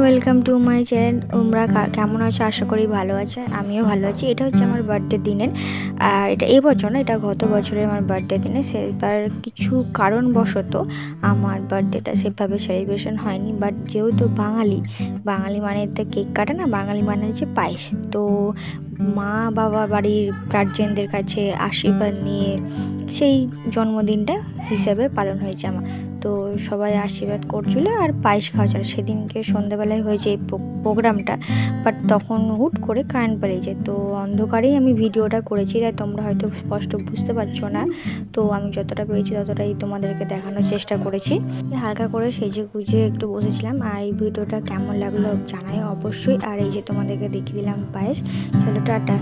Welcome to my channel. তোমরা কেমন আছো? আশা করি ভালো আছে, আমিও ভালো আছি। এটা হচ্ছে আমার বার্থডে দিনের, আর এটা এই বছর না, এটা গত বছরে আমার বার্থডে দিনে। সেবার কিছু কারণবশত আমার বার্থডেটা সেভাবে সেলিব্রেশন হয়নি। বাট যেহেতু বাঙালি মানে তো কেক কাটে না, বাঙালি মানে হচ্ছে পায়েস। তো মা বাবা বাড়ির গার্জেনদের কাছে আশীর্বাদ নিয়ে সেই জন্মদিনটা হিসেবে পালন হয়েছে আমার। তো সবাই আশীর্বাদ করছিল আর পায়েস খাওয়া ছিল। সেদিনকে সন্ধ্যাবেলায় হয়েছে এই প্রোগ্রামটা, বাট তখন হুট করে কারেন্ট পালিয়ে যায়। তো অন্ধকারেই আমি ভিডিওটা করেছি, তাই তোমরা হয়তো স্পষ্ট বুঝতে পারছো না। তো আমি যতটা পেরেছি ততটাই তোমাদেরকে দেখানোর চেষ্টা করেছি। হালকা করে সেজে গুজে একটু বসেছিলাম। আর এই ভিডিওটা কেমন লাগলো জানাই অবশ্যই। আর এই যে তোমাদেরকে দেখিয়ে দিলাম পায়েস। চলো টাটা।